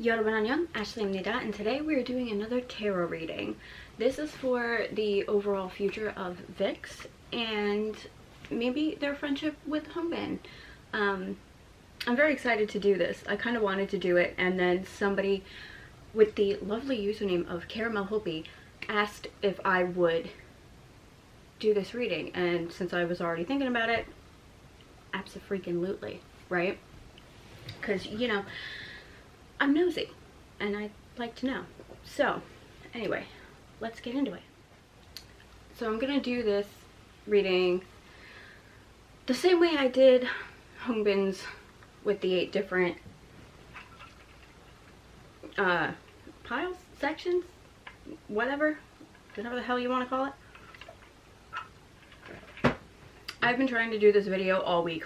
여러분 안녕, Ashley입니다, and today we are doing another tarot reading. This is for the overall future of Vixx and maybe their friendship with Hongbin. I'm very excited to do this. I kind of wanted to do it, and then somebody with the lovely username of Caramel Hopi asked if I would do this reading, and since I was already thinking about it, abso-freaking-lutely, right? Because, you know, I'm nosy and I'd like to know. So anyway, let's get into it. So I'm gonna do this reading the same way I did Hongbin's with the 8 different piles, sections, whatever the hell you want to call it. I've been trying to do this video all week,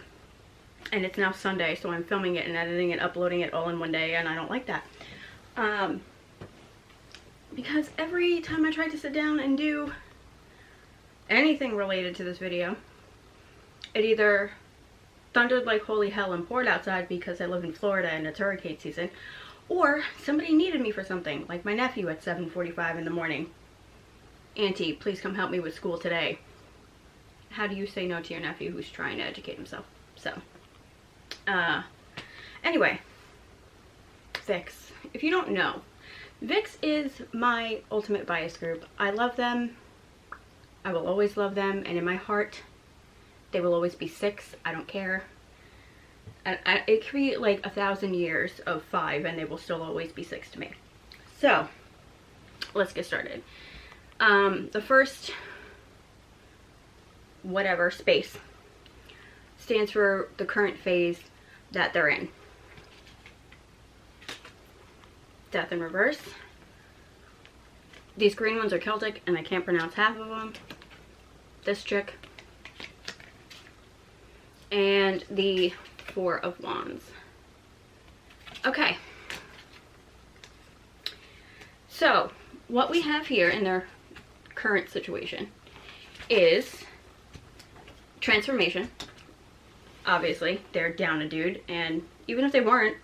and it's now Sunday, so I'm filming it and editing it, uploading it all in one day, and I don't like that. Because every time I try to sit down and do anything related to this video, it either thundered like holy hell and poured outside because I live in Florida and it's hurricane season, or somebody needed me for something, like my nephew at 7:45 in the morning. Auntie, please come help me with school today. How do you say no to your nephew who's trying to educate himself? So anyway, Vixx. If you don't know, Vixx is my ultimate bias group. I love them. I will always love them, and in my heart, they will always be 6. I don't care. It could be like 1,000 years of 5, and they will still always be 6 to me. So let's get started. The first whatever space stands for the current phase that they're in. Death in reverse. These green ones are Celtic and I can't pronounce half of them. This chick. And the 4 of Wands. Okay. So, what we have here in their current situation is transformation. Obviously, they're down a dude, and even if they weren't,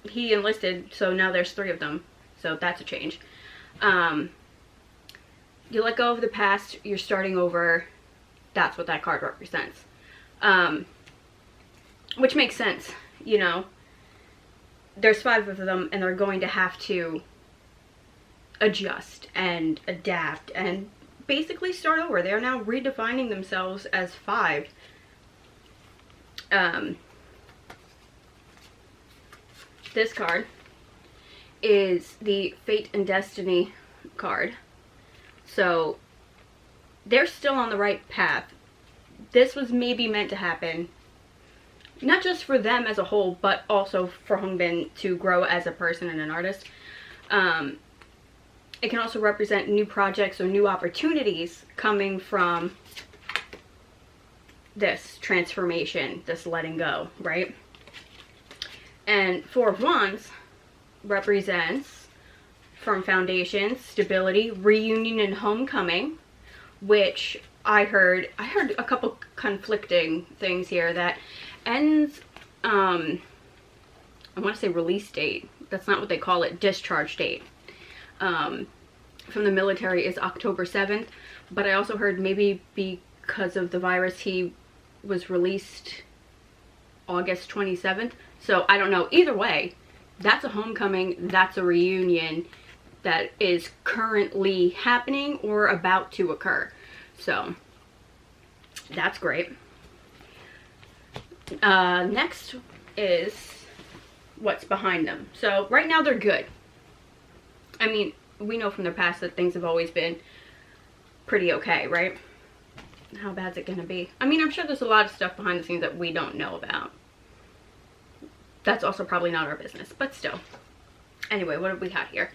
he enlisted, so now there's 3 of them, so that's a change. You let go of the past, you're starting over. That's what that card represents. Which makes sense, you know. There's 5 of them, and they're going to have to adjust and adapt and basically start over. They are now redefining themselves as 5. This card is the Fate and Destiny card. So they're still on the right path. This was maybe meant to happen, not just for them as a whole, but also for Hongbin to grow as a person and an artist. It can also represent new projects or new opportunities coming from this transformation, this letting go, right? And 4 of Wands represents firm foundations, stability, reunion, and homecoming, which I heard a couple conflicting things here. That ends, I want to say release date. That's not what they call it. Discharge date. From the military is October 7th, but I also heard maybe because of the virus he was released August 27th. So I don't know. Either way, that's a homecoming, that's a reunion that is currently happening or about to occur. So that's great. Next is what's behind them. So right now they're good. I mean, we know from their past that things have always been pretty okay, right? How bad's it gonna be? I mean, I'm sure there's a lot of stuff behind the scenes that we don't know about. That's also probably not our business, but still. Anyway, what have we got here?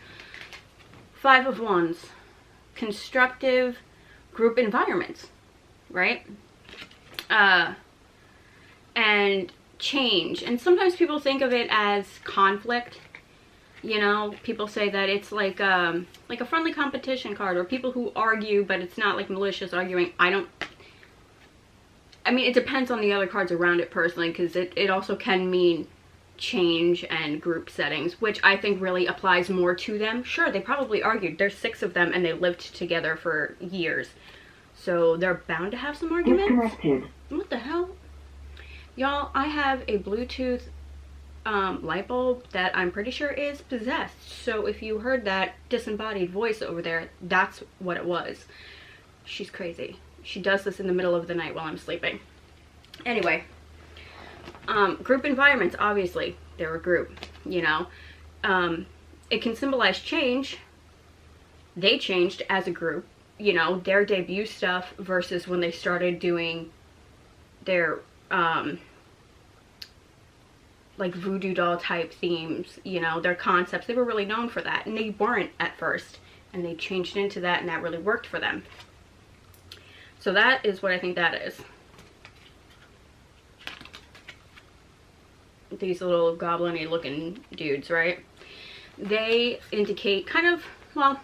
5 of Wands. Constructive group environments, right? And change. And sometimes people think of it as conflict. You know, people say that it's like a friendly competition card, or people who argue, but it's not like malicious arguing. I mean, it depends on the other cards around it personally, because it also can mean change and group settings, which I think really applies more to them. Sure, they probably argued. There's 6 of them and they lived together for years. So they're bound to have some arguments. What the hell? Y'all, I have a Bluetooth light bulb that I'm pretty sure is possessed. So if you heard that disembodied voice over there, that's what it was. She's crazy. She does this in the middle of the night while I'm sleeping. Anyway, group environments, obviously, they're a group, you know. It can symbolize change. They changed as a group, you know, their debut stuff versus when they started doing their, like voodoo doll type themes, you know, their concepts. They were really known for that, and they weren't at first, and they changed into that, and that really worked for them. So that is what I think that is. These little goblin-y looking dudes, right? They indicate kind of, well,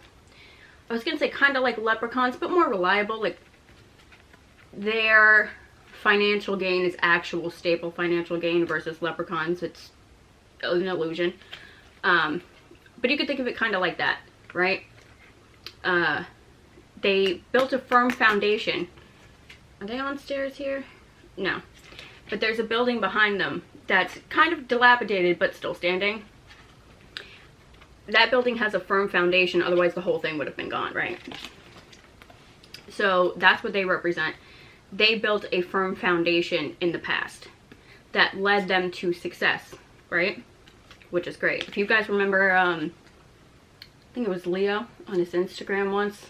I was gonna say kind of like leprechauns, but more reliable. Like, their financial gain is actual stable financial gain versus leprechauns. It's an illusion. But you could think of it kind of like that, right? They built a firm foundation. Are they on stairs here? No. But there's a building behind them that's kind of dilapidated but still standing. That building has a firm foundation, otherwise the whole thing would have been gone, right? So that's what they represent. They built a firm foundation in the past that led them to success, right? Which is great. If you guys remember, I think it was Leo on his Instagram once,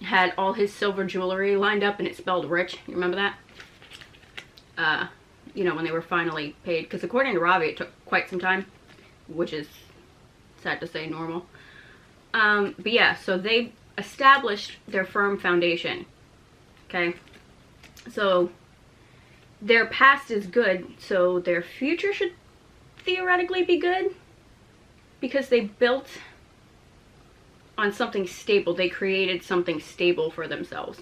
had all his silver jewelry lined up and it spelled rich. You remember that? You know, when they were finally paid. Because according to Ravi, it took quite some time, which is sad to say normal. But yeah, so they established their firm foundation. Okay? So their past is good, so their future should theoretically be good. Because they built on something stable. They created something stable for themselves.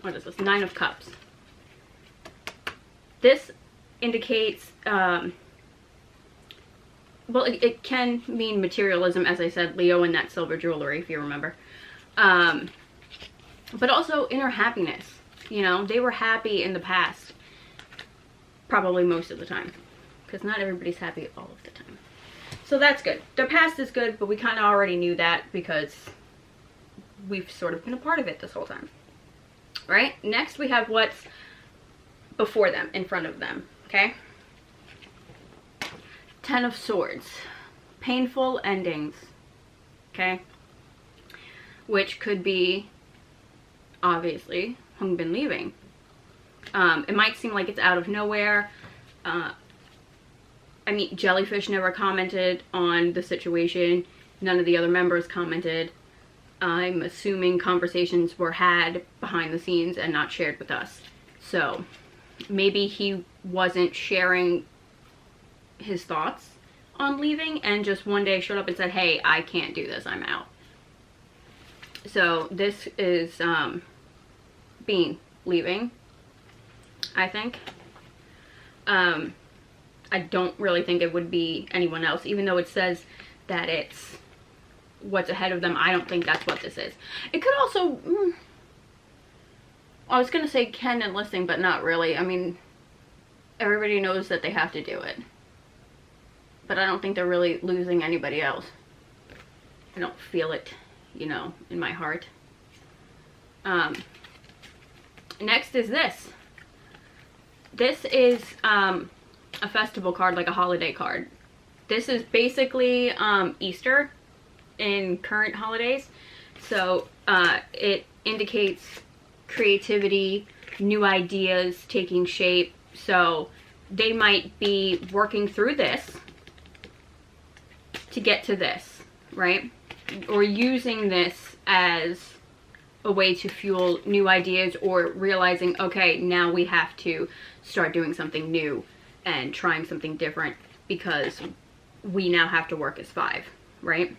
What is this? 9 of Cups. This indicates, well, it can mean materialism, as I said, Leo and that silver jewelry, if you remember. But also inner happiness. You know, they were happy in the past. Probably most of the time. Because not everybody's happy all of the time. So that's good. Their past is good, but we kind of already knew that because we've sort of been a part of it this whole time. Right? Next we have what's before them, in front of them. Okay? 10 of Swords. Painful endings. Okay? Which could be, obviously, Hungbin leaving. It might seem like it's out of nowhere. I mean, Jellyfish never commented on the situation. None of the other members commented. I'm assuming conversations were had behind the scenes and not shared with us. So maybe he wasn't sharing his thoughts on leaving and just one day showed up and said, hey, I can't do this, I'm out. So this is Bean leaving, I think. I don't really think it would be anyone else, even though it says that it's what's ahead of them. I don't think that's what this is. It could also, I was going to say Ken enlisting, but not really. I mean, everybody knows that they have to do it. But I don't think they're really losing anybody else. I don't feel it, you know, in my heart. Next is this. This is a festival card, like a holiday card. This is basically Easter in current holidays. So it indicates creativity, new ideas taking shape. So they might be working through this to get to this, right? Or using this as a way to fuel new ideas, or realizing, okay, now we have to start doing something new and trying something different because we now have to work as 5, right?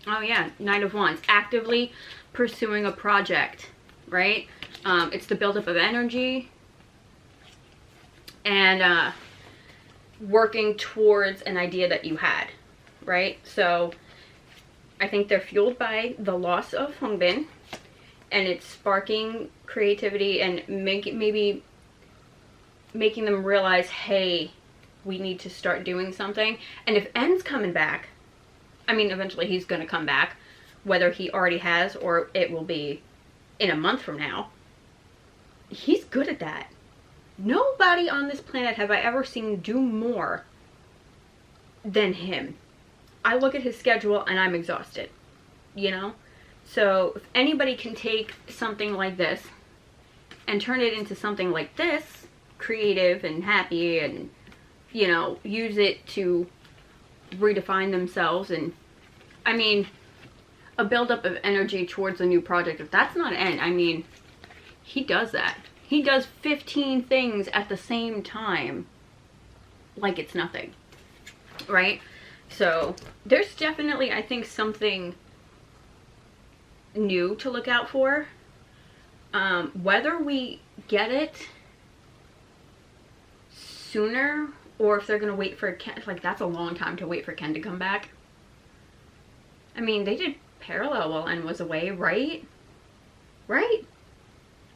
Oh yeah, Knight of Wands. Actively pursuing a project, right? It's the buildup of energy and working towards an idea that you had, right? So I think they're fueled by the loss of Hongbin, and it's sparking creativity and maybe making them realize, hey, we need to start doing something. And if N's coming back, I mean, eventually he's going to come back, whether he already has or it will be in a month from now. He's good at that. Nobody on this planet have I ever seen do more than him. I look at his schedule and I'm exhausted, you know? So if anybody can take something like this and turn it into something like this, creative and happy, and, you know, use it to redefine themselves, and, I mean, a buildup of energy towards a new project. If that's not N, I mean, he does that. He does 15 things at the same time like it's nothing, right? So there's definitely, I think, something new to look out for. Whether we get it sooner or if they're gonna wait for Ken, like, that's a long time to wait for Ken to come back. I mean, they did parallel while N was away, right? Right?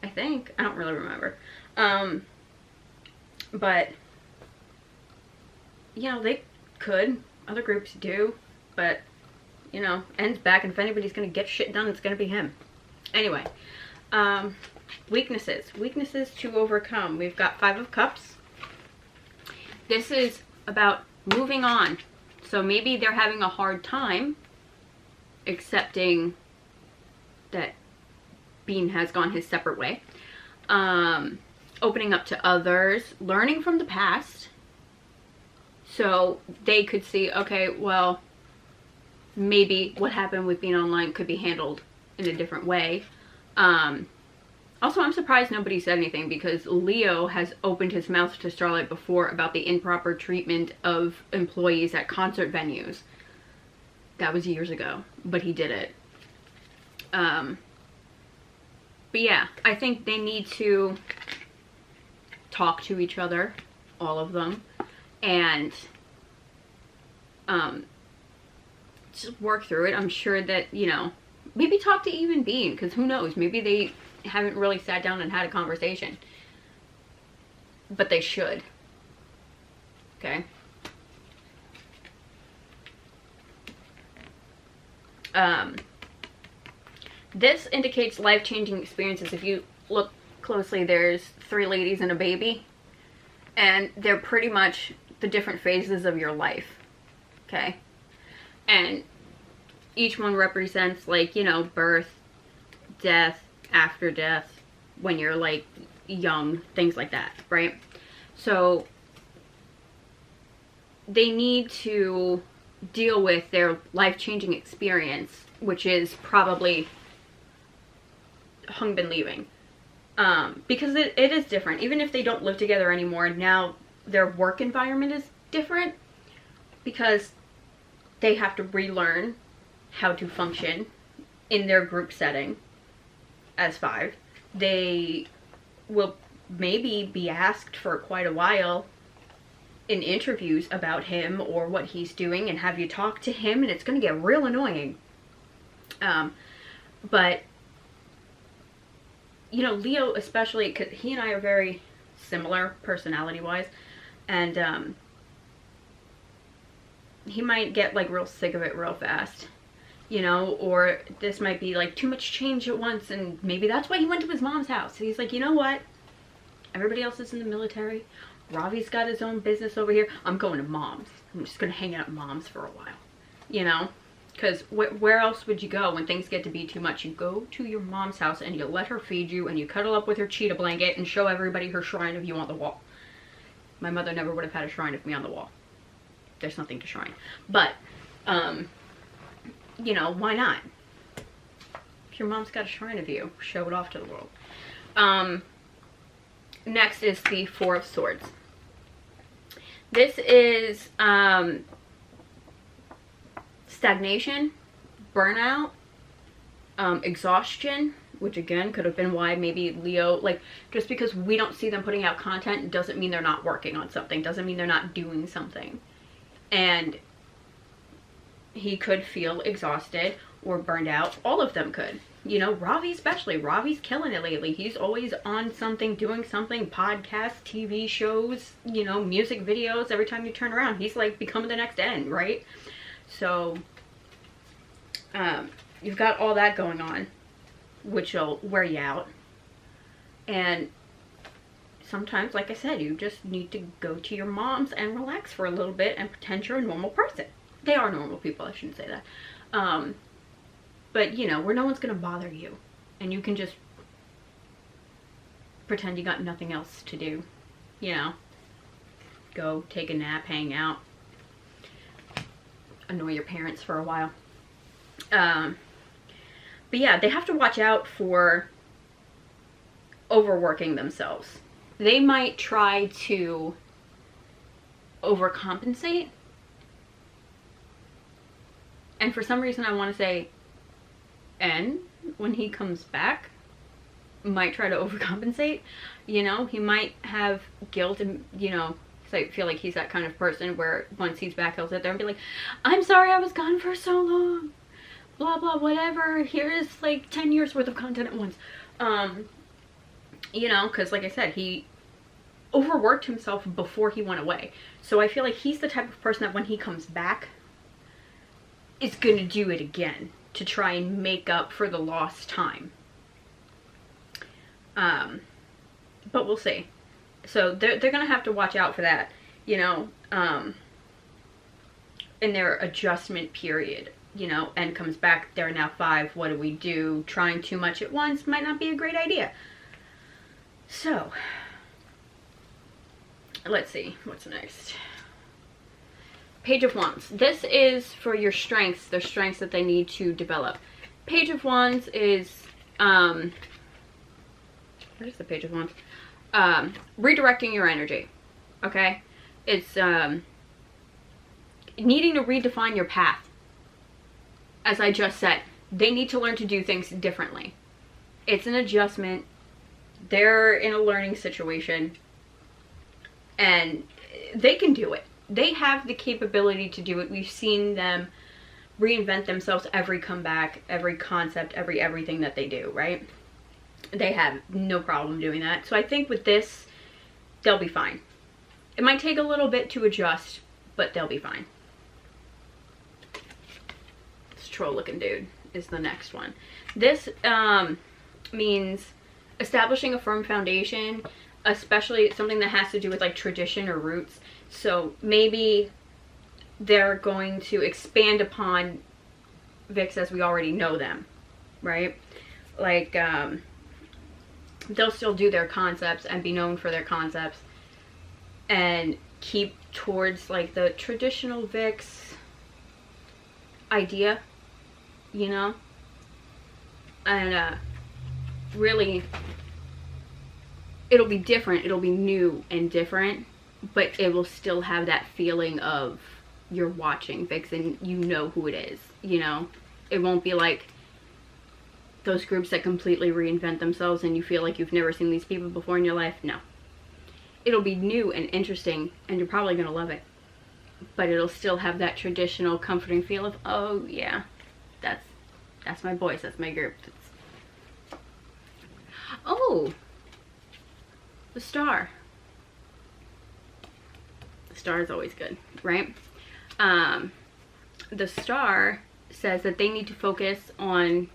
I think. I don't really remember. But, you know, they could. Other groups do. But, you know, N's back, and if anybody's gonna get shit done, it's gonna be him. Anyway. Weaknesses. Weaknesses to overcome. We've got 5 of Cups. This is about moving on. So maybe they're having a hard time accepting that Bean has gone his separate way. Opening up to others, learning from the past. So they could see, okay, well, maybe what happened with Bean Online could be handled in a different way. Also, I'm surprised nobody said anything, because Leo has opened his mouth to Starlight before about the improper treatment of employees at concert venues. That was years ago, but he did it. But yeah, I think they need to talk to each other, all of them, and just work through it. I'm sure that, you know, maybe talk to even Bean, because who knows, maybe they haven't really sat down and had a conversation. But they should. Okay? This indicates life-changing experiences. If you look closely, there's 3 ladies and a baby. And they're pretty much the different phases of your life. Okay? And each one represents, like, you know, birth, death, after death, when you're, like, young, things like that, right? So they need to deal with their life-changing experience, which is probably Hongbin leaving. Because it is different. Even if they don't live together anymore, now their work environment is different, because they have to relearn how to function in their group setting as 5. They will maybe be asked for quite a while in interviews about him or what he's doing, and have you talk to him, and it's going to get real annoying. But, you know, Leo especially, because he and I are very similar personality-wise, and he might get, like, real sick of it real fast. You know, or this might be, like, too much change at once, and maybe that's why he went to his mom's house. He's like, you know what? Everybody else is in the military. Ravi's got his own business over here. I'm going to mom's. I'm just going to hang out at mom's for a while. You know? Because where else would you go when things get to be too much? You go to your mom's house and you let her feed you, and you cuddle up with her cheetah blanket and show everybody her shrine of you on the wall. My mother never would have had a shrine of me on the wall. There's nothing to shrine. But, you know, why not? If your mom's got a shrine of you, show it off to the world. Next is the 4 of Swords. This is stagnation, burnout, exhaustion, which again could have been why maybe Leo, like, just because we don't see them putting out content doesn't mean they're not working on something, doesn't mean they're not doing something. And he could feel exhausted or burned out. All of them could. You know, Ravi especially. Ravi's killing it lately. He's always on something, doing something, podcasts, TV shows, you know, music videos. Every time you turn around, he's like becoming the next N, right? So, you've got all that going on, which will wear you out. And sometimes, like I said, you just need to go to your mom's and relax for a little bit and pretend you're a normal person. They are normal people, I shouldn't say that. But, you know, where no one's going to bother you. And you can just pretend you got nothing else to do. You know, go take a nap, hang out, annoy your parents for a while. But yeah, they have to watch out for overworking themselves. They might try to overcompensate. And for some reason I want to say N, when he comes back, might try to overcompensate. You know, he might have guilt and, you know, because I feel like he's that kind of person where once he's back, he'll sit there and be like, I'm sorry I was gone for so long. Blah, blah, whatever. Here's like 10 years worth of content at once. You know, because like I said, he overworked himself before he went away. So I feel like he's the type of person that when he comes back is going to do it again to try and make up for the lost time. But we'll see. So they're going to have to watch out for that, you know, in their adjustment period. You know, N comes back, they're now 5, what do we do? Trying too much at once might not be a great idea. So, let's see, what's next? Page of Wands. This is for your strengths, the strengths that they need to develop. Page of Wands is, what is the Page of Wands? Redirecting your energy, okay? It's, needing to redefine your path. As I just said, they need to learn to do things differently. It's an adjustment. They're in a learning situation. And they can do it. They have the capability to do it. We've seen them reinvent themselves every comeback, every concept, everything that they do, right? They have no problem doing that. So I think with this, they'll be fine. It might take a little bit to adjust, but they'll be fine. This troll looking dude is the next one. This means establishing a firm foundation, especially something that has to do with like tradition or roots. So maybe they're going to expand upon Vixx as we already know them, right? Like, they'll still do their concepts and be known for their concepts and keep towards like the traditional Vixx idea, you know? And really, it'll be different, it'll be new and different, but it will still have that feeling of you're watching Vixx and you know who it is, you know? It won't be like those groups that completely reinvent themselves and you feel like you've never seen these people before in your life. No. It'll be new and interesting and you're probably gonna love it. But it'll still have that traditional comforting feel of, oh yeah, that's my boys, that's my group. Oh! The star. The star is always good, right? The star says that they need to focus on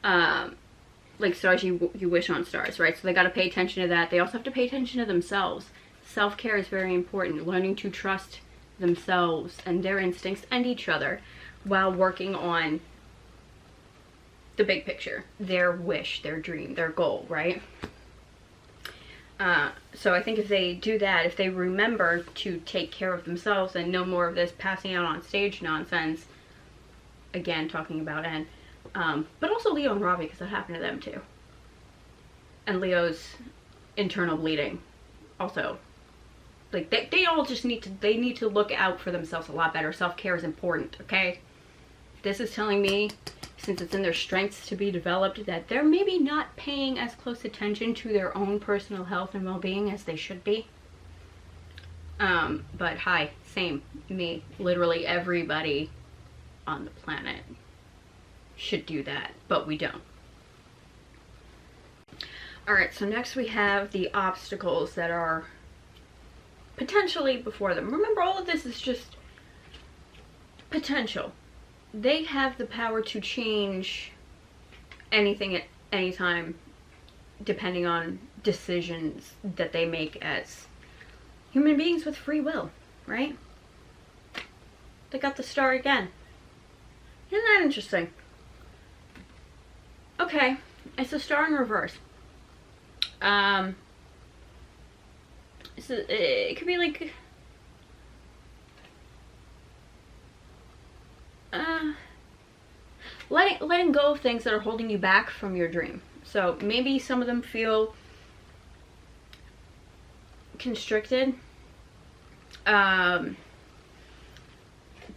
like stars you wish on stars, right? So they got to pay attention to that. They also have to pay attention to themselves. Self-care is very important. Learning to trust themselves and their instincts and each other while working on the big picture, their wish, their dream, their goal, right? So I think if they do that, if they remember to take care of themselves and no more of this passing out on stage nonsense, again, talking about N, but also Leo and Ravi, because that happened to them too. And Leo's internal bleeding also. Like, they all just need to look out for themselves a lot better. Self-care is important, okay? This is telling me since it's in their strengths to be developed, that they're maybe not paying as close attention to their own personal health and well-being as they should be. But hi, same, me, literally everybody on the planet should do that, but we don't. Alright, so next we have the obstacles that are potentially before them. Remember, all of this is just potential. They have the power to change anything at any time, depending on decisions that they make as human beings with free will, right? They got the star again. Isn't that interesting? Okay, it's the star in reverse. So it could be like letting go of things that are holding you back from your dream. So maybe some of them feel constricted,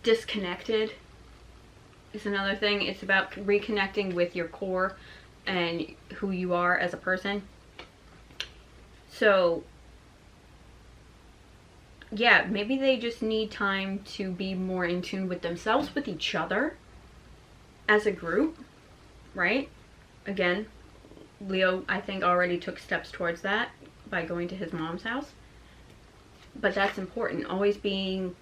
disconnected is another thing. It's about reconnecting with your core and who you are as a person. So yeah, maybe they just need time to be more in tune with themselves, with each other, as a group, right? Again, Leo, I think, already took steps towards that by going to his mom's house. But that's important, always being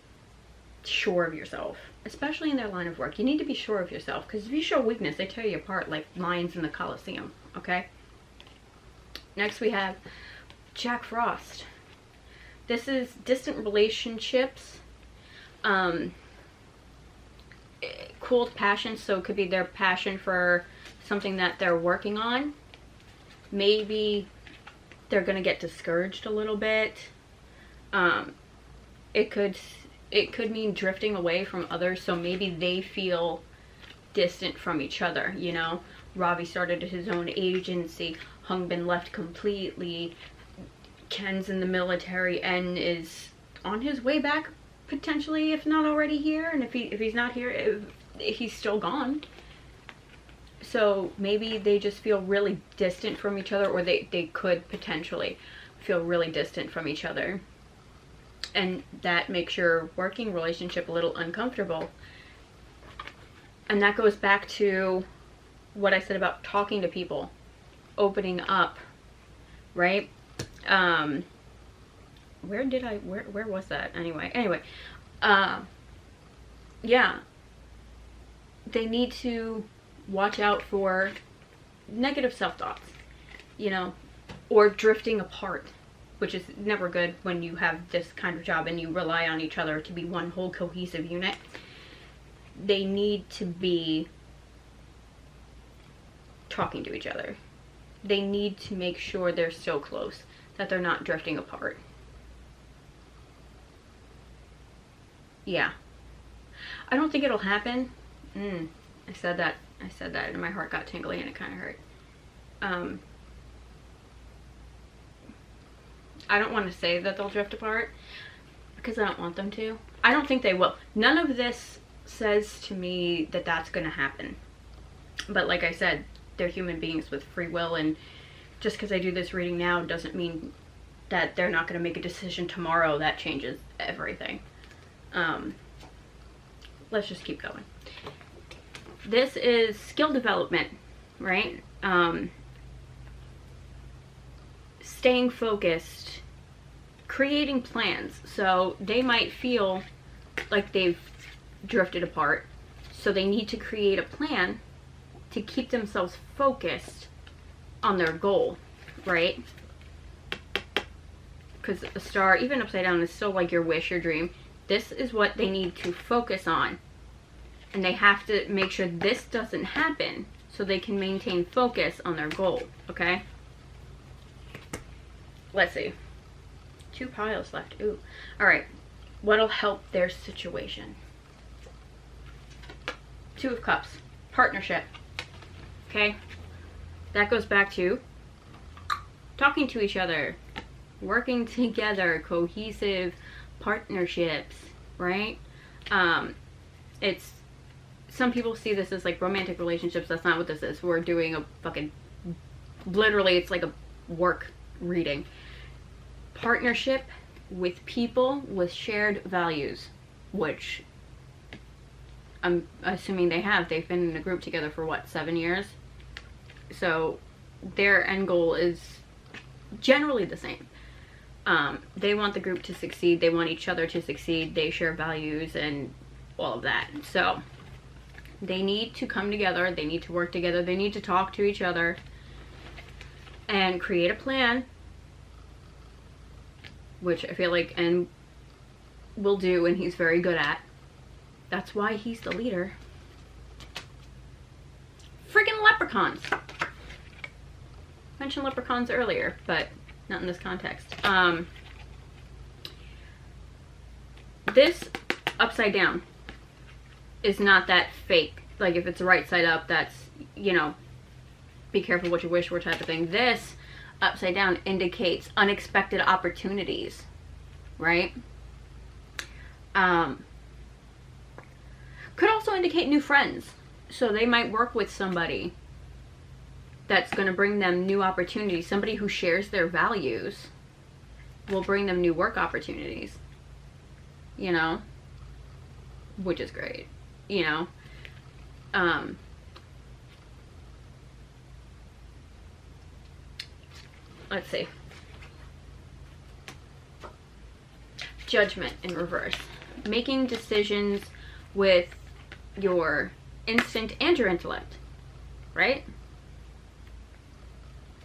sure of yourself, especially in their line of work. You need to be sure of yourself, because if you show weakness, they tear you apart like lions in the Colosseum, okay? Next we have Jack Frost. This is distant relationships, cooled passion, so it could be their passion for something that they're working on. Maybe they're going to get discouraged a little bit. It could mean drifting away from others, so maybe they feel distant from each other, you know? Ravi started his own agency, Hungbin left completely, Ken's in the military and is on his way back, potentially, if not already here, and if he's not here, he's still gone. So maybe they just feel really distant from each other, or they could potentially feel really distant from each other. And that makes your working relationship a little uncomfortable. And that goes back to what I said about talking to people, opening up, right? Where was that anyway? Yeah, they need to watch out for negative self-thoughts, you know, or drifting apart, which is never good when you have this kind of job and you rely on each other to be one whole cohesive unit. They need to be talking to each other. They need to make sure they're so close that they're not drifting apart. Yeah. I don't think it'll happen. I said that and my heart got tingly and it kind of hurt. I don't want to say that they'll drift apart because I don't want them to. I don't think they will. None of this says to me that that's going to happen. But like I said, they're human beings with free will, and just because I do this reading now doesn't mean that they're not going to make a decision tomorrow that changes everything. Let's just keep going. This is skill development, right? Staying focused, creating plans. So they might feel like they've drifted apart, so they need to create a plan to keep themselves focused on their goal, right? Because a star, even upside down, is still like your wish, your dream. This is what they need to focus on. And they have to make sure this doesn't happen so they can maintain focus on their goal, okay? Let's see. 2 piles left. Ooh. Alright. What'll help their situation? 2 of Cups. Partnership. Okay? That goes back to talking to each other. Working together. Cohesive partnerships. Right? It's some people see this as like romantic relationships. That's not what this is. We're doing a fucking, literally, it's like a work reading. Partnership with people with shared values, which I'm assuming they have. They've been in a group together for what, 7 years? So their end goal is generally the same. They want the group to succeed. They want each other to succeed. They share values and all of that. So they need to come together. They need to work together. They need to talk to each other and create a plan, which I feel like N will do, and he's very good at. That's why he's the leader. Freaking leprechauns. Mentioned leprechauns earlier, but not in this context. This upside down is not that fake. Like, if it's right side up, that's, you know, be careful what you wish for type of thing. This upside down indicates unexpected opportunities, right? Could also indicate new friends. So they might work with somebody that's going to bring them new opportunities. Somebody who shares their values will bring them new work opportunities, you know, which is great, you know. Let's see. Judgment in reverse. Making decisions with your instinct and your intellect, right?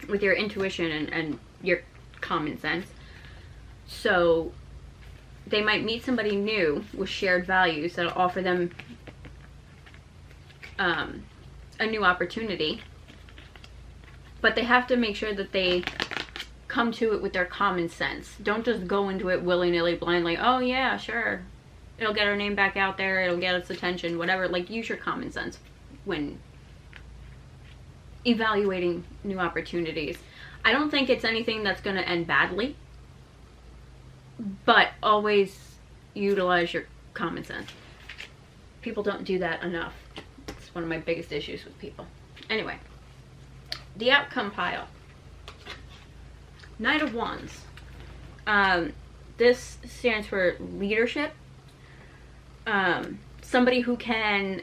With your intuition and your common sense. So they might meet somebody new with shared values that'll offer them a new opportunity, but they have to make sure that they come to it with their common sense. Don't just go into it willy-nilly, blindly. Oh yeah, sure, it'll get our name back out there, it'll get us attention, whatever. Like, use your common sense when evaluating new opportunities. I don't think it's anything that's going to end badly, but always utilize your common sense. People don't do that enough. It's one of my biggest issues with people. Anyway, the outcome pile. Knight of Wands. This stands for leadership. Somebody who can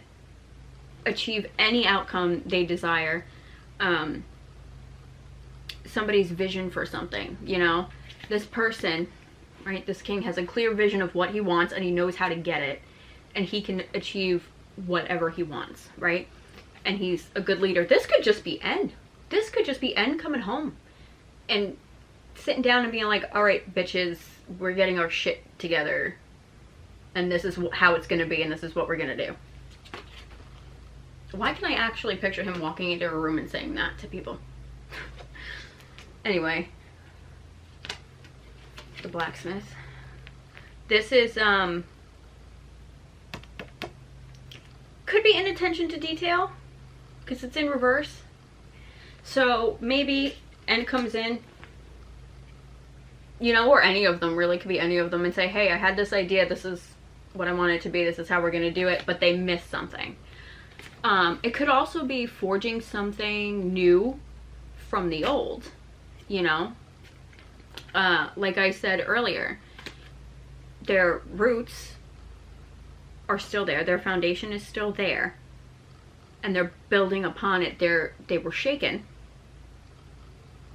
achieve any outcome they desire. Somebody's vision for something, you know. This person, right, this king has a clear vision of what he wants, and he knows how to get it, and he can achieve whatever he wants, right? And he's a good leader. This could just be N. This could just be N coming home and sitting down and being like, all right, bitches, we're getting our shit together, and this is how it's gonna be, and this is what we're gonna do. Why can I actually picture him walking into a room and saying that to people? Anyway, the Blacksmith. This is, could be inattention to detail, because it's in reverse. So maybe N comes in, you know, or any of them, really could be any of them, and say, hey, I had this idea, this is what I want it to be, this is how we're going to do it, but they missed something. It could also be forging something new from the old, you know. Like I said earlier, their roots are still there, their foundation is still there, and they're building upon it. They were shaken,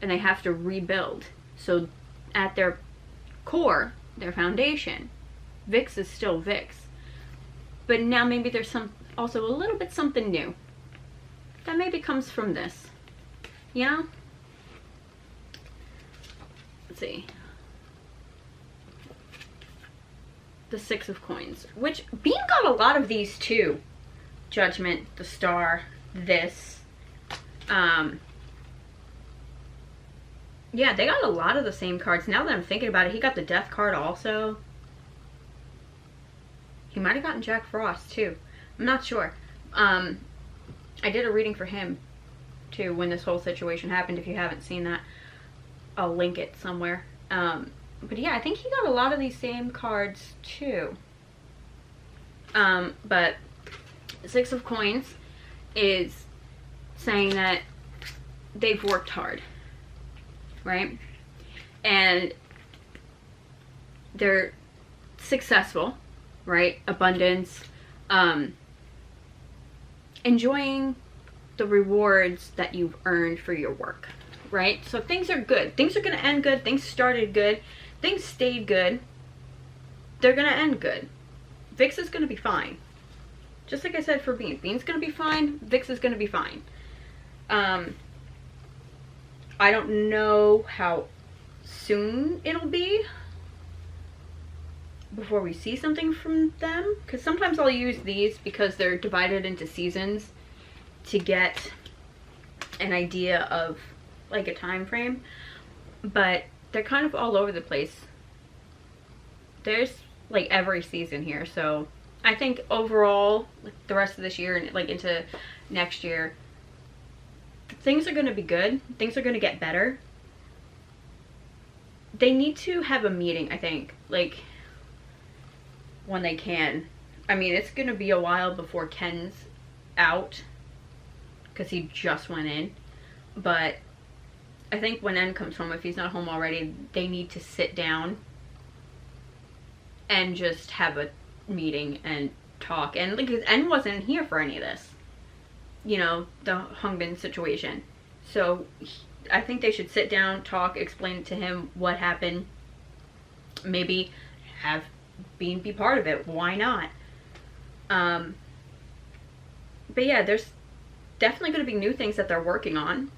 and they have to rebuild. So at their core, their foundation, Vixx is still Vixx, but now maybe there's also a little bit something new that maybe comes from this, you know. Let's see, the Six of Coins, which Bean got a lot of these too. Judgment, the Star, this, yeah, they got a lot of the same cards. Now that I'm thinking about it, he got the Death card also. He might have gotten Jack Frost too. I'm not sure. I did a reading for him too when this whole situation happened. If you haven't seen that, I'll link it somewhere. But yeah, I think he got a lot of these same cards too. But Six of Coins is saying that they've worked hard, right? And they're successful, right? Abundance, enjoying the rewards that you've earned for your work, right? So things are good. Things are going to end good. Things started good. Things stayed good. They're going to end good. Vixx is going to be fine. Just like I said for Bean. Bean's going to be fine. Vixx is going to be fine. I don't know how soon it'll be before we see something from them, because sometimes I'll use these because they're divided into seasons to get an idea of like a time frame, but they're kind of all over the place. There's like every season here, so I think overall like the rest of this year and like into next year, things are going to be good. Things are going to get better. They need to have a meeting, I think, like when they can. I mean, it's going to be a while before Ken's out because he just went in, but I think when N comes home, if he's not home already, they need to sit down and just have a meeting and talk. And like, N wasn't here for any of this, you know, the Hungbin situation. So I think they should sit down, talk, explain to him what happened, maybe have Bean be part of it. Why not? But yeah, there's definitely going to be new things that they're working on.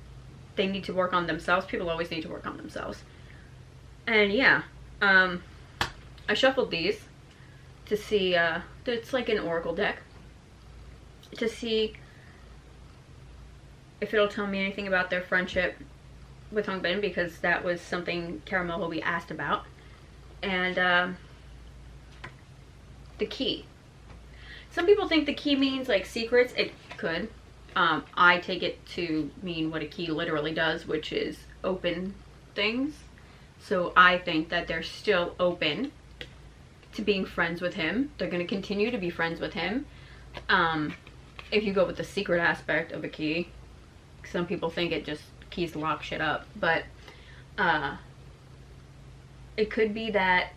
They need to work on themselves. People always need to work on themselves. And yeah, I shuffled these to see, it's like an oracle deck, to see if it'll tell me anything about their friendship with Hungbin, because that was something Caramel will be asked about. And the key. Some people think the key means like secrets. It could. I take it to mean what a key literally does, which is open things. So I think that they're still open to being friends with him. They're going to continue to be friends with him. If you go with the secret aspect of a key, some people think it just keys lock shit up, but it could be that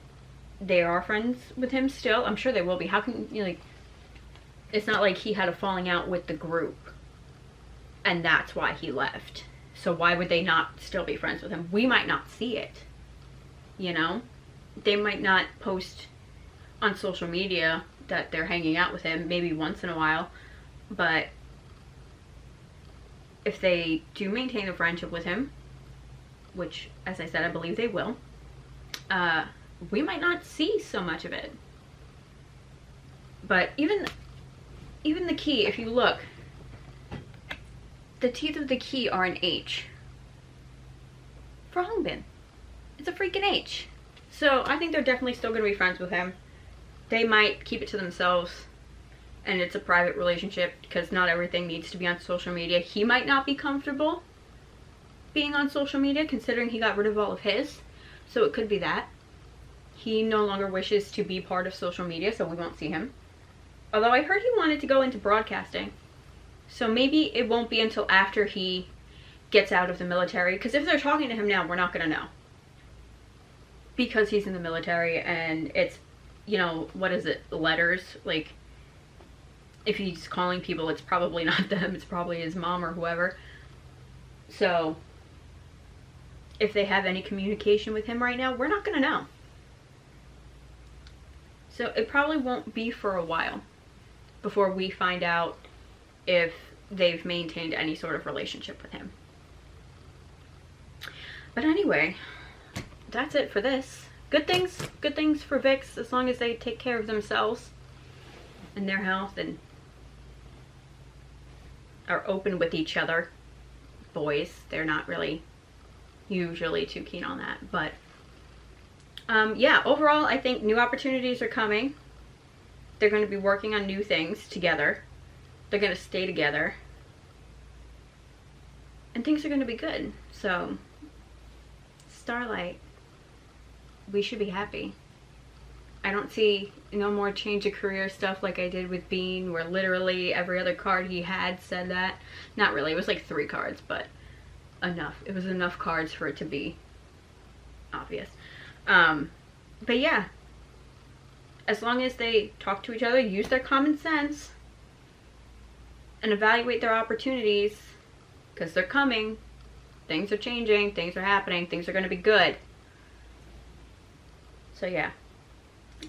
they are friends with him still. I'm sure they will be. How can you, like, it's not like he had a falling out with the group and that's why he left. So why would they not still be friends with him? We might not see it, you know? They might not post on social media that they're hanging out with him, maybe once in a while, but if they do maintain a friendship with him, which, as I said, I believe they will, we might not see so much of it. But even the key, if you look, the teeth of the key are an H. For Hungbin. It's a freaking H. So I think they're definitely still going to be friends with him. They might keep it to themselves, and it's a private relationship because not everything needs to be on social media. He might not be comfortable being on social media considering he got rid of all of his. So it could be that. He no longer wishes to be part of social media, so we won't see him. Although I heard he wanted to go into broadcasting. So maybe it won't be until after he gets out of the military. Because if they're talking to him now, we're not going to know. Because he's in the military and it's, you know, what is it? Letters. Like, if he's calling people, it's probably not them. It's probably his mom or whoever. So, if they have any communication with him right now, we're not going to know. So it probably won't be for a while before we find out if they've maintained any sort of relationship with him. But anyway, that's it for this. Good things for Vixx, as long as they take care of themselves and their health and are open with each other. Boys, they're not really usually too keen on that, but yeah, overall, I think new opportunities are coming. They're going to be working on new things together. They're going to stay together. And things are going to be good. So, Starlight, we should be happy. I don't see no more change of career stuff like I did with Bean, where literally every other card he had said that. Not really, it was like 3 cards, but enough. It was enough cards for it to be obvious. But yeah, as long as they talk to each other, use their common sense, and evaluate their opportunities, because they're coming. Things are changing, things are happening, things are going to be good. So yeah,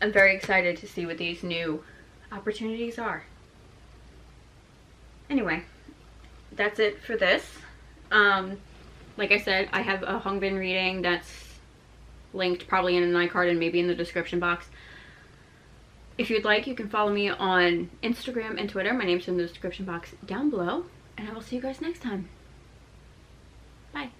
I'm very excited to see what these new opportunities are. Anyway, that's it for this. Like I said, I have a Hongbin reading that's linked probably in an iCard and maybe in the description box. If you'd like, you can follow me on Instagram and Twitter. My name's in the description box down below. And I will see you guys next time. Bye.